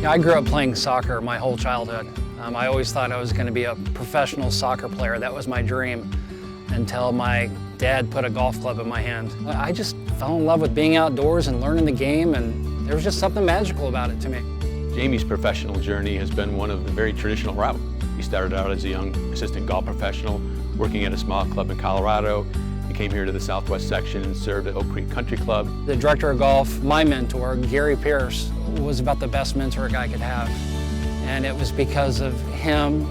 I grew up playing soccer my whole childhood. I always thought I was going to be a professional soccer player. That was my dream until my dad put a golf club in my hand. I just fell in love with being outdoors and learning the game, and there was just something magical about it to me. Jamey's professional journey has been one of the very traditional route. He started out as a young assistant golf professional, working at a small club in Colorado. He came here to the Southwest section and served at Oak Creek Country Club. The director of golf, my mentor, Gary Pierce, was about the best mentor a guy could have. And it was because of him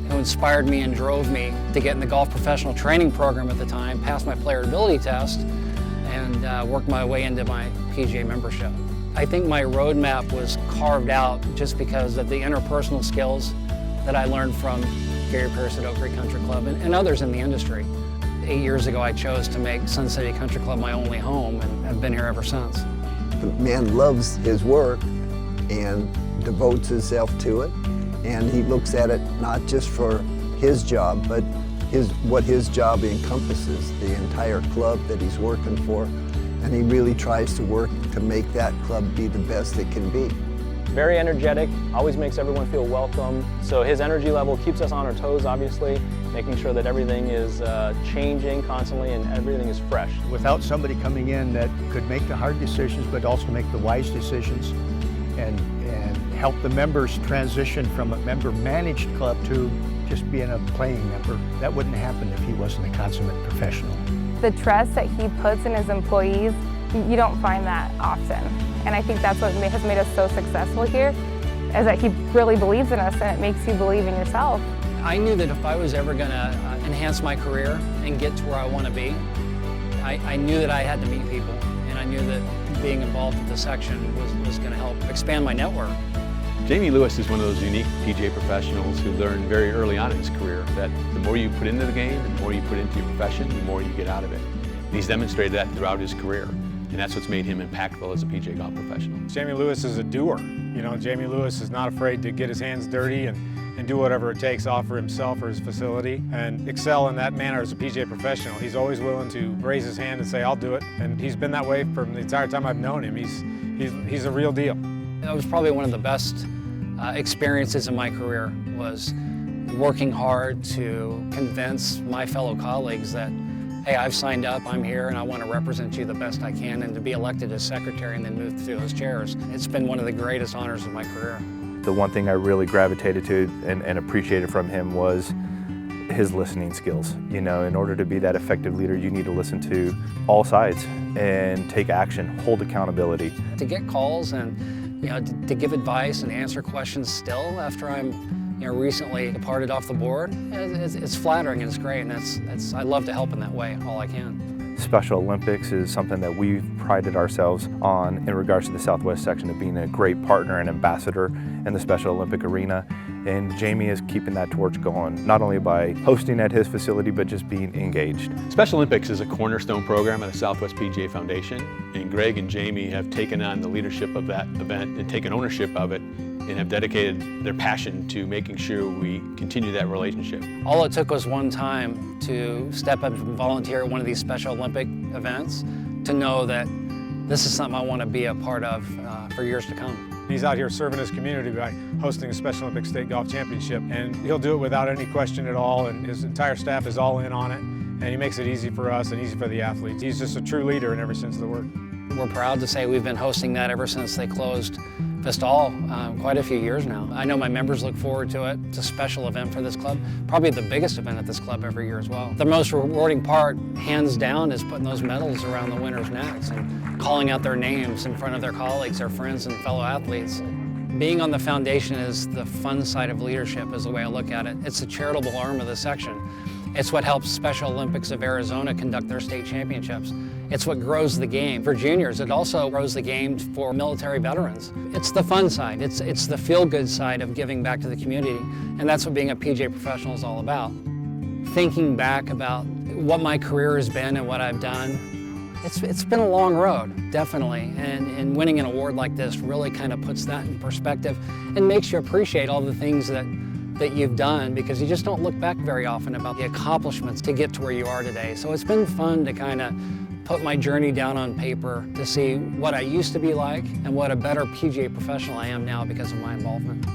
who inspired me and drove me to get in the golf professional training program at the time, pass my player ability test, and work my way into my PGA membership. I think my roadmap was carved out just because of the interpersonal skills that I learned from Gary Pierce at Oak Creek Country Club and others in the industry. 8 years ago, I chose to make Sun City Country Club my only home, and I've been here ever since. The man loves his work and devotes himself to it, and he looks at it not just for his job, but what his job encompasses, the entire club that he's working for, and he really tries to work to make that club be the best it can be. Very energetic, always makes everyone feel welcome. So his energy level keeps us on our toes, obviously, making sure that everything is changing constantly and everything is fresh. Without somebody coming in that could make the hard decisions but also make the wise decisions and help the members transition from a member-managed club to just being a playing member, that wouldn't happen if he wasn't a consummate professional. The trust that he puts in his employees, you don't find that often. And I think that's what has made us so successful here, is that he really believes in us and it makes you believe in yourself. I knew that if I was ever going to enhance my career and get to where I want to be, I knew that I had to meet people, and I knew that being involved with the section was going to help expand my network. Jamey Lewis is one of those unique PGA professionals who learned very early on in his career that the more you put into the game, the more you put into your profession, the more you get out of it. And he's demonstrated that throughout his career. And that's what's made him impactful as a PGA golf professional. Jamey Lewis is a doer. You know, Jamey Lewis is not afraid to get his hands dirty and do whatever it takes to offer himself or his facility and excel in that manner as a PGA professional. He's always willing to raise his hand and say, I'll do it. And he's been that way from the entire time I've known him. He's a real deal. That was probably one of the best experiences in my career, was working hard to convince my fellow colleagues that, hey, I've signed up, I'm here, and I want to represent you the best I can, and to be elected as secretary and then move through those chairs. It's been one of the greatest honors of my career. The one thing I really gravitated to and appreciated from him was his listening skills. You know, in order to be that effective leader, you need to listen to all sides and take action, hold accountability. To get calls and to give advice and answer questions still after I'm recently departed off the board, it's flattering and it's great, and I love to help in that way all I can. Special Olympics is something that we've prided ourselves on in regards to the Southwest section of being a great partner and ambassador in the Special Olympic arena. And Jamey is keeping that torch going, not only by hosting at his facility, but just being engaged. Special Olympics is a cornerstone program at the Southwest PGA Foundation, and Greg and Jamey have taken on the leadership of that event and taken ownership of it, and have dedicated their passion to making sure we continue that relationship. All it took was one time to step up and volunteer at one of these Special Olympic events to know that this is something I want to be a part of for years to come. He's out here serving his community by hosting a Special Olympic State Golf Championship, and he'll do it without any question at all, and his entire staff is all in on it, and he makes it easy for us and easy for the athletes. He's just a true leader in every sense of the word. We're proud to say we've been hosting that ever since they closed Vistal quite a few years now. I know my members look forward to it. It's a special event for this club, probably the biggest event at this club every year as well. The most rewarding part, hands down, is putting those medals around the winners' necks and calling out their names in front of their colleagues, their friends, and fellow athletes. Being on the foundation is the fun side of leadership, is the way I look at it. It's a charitable arm of the section. It's what helps Special Olympics of Arizona conduct their state championships. It's what grows the game. For juniors, it also grows the game for military veterans. It's the fun side. It's the feel-good side of giving back to the community, and that's what being a PGA professional is all about. Thinking back about what my career has been and what I've done, it's been a long road, definitely, and winning an award like this really kind of puts that in perspective and makes you appreciate all the things that you've done, because you just don't look back very often about the accomplishments to get to where you are today. So it's been fun to kind of put my journey down on paper to see what I used to be like and what a better PGA professional I am now because of my involvement.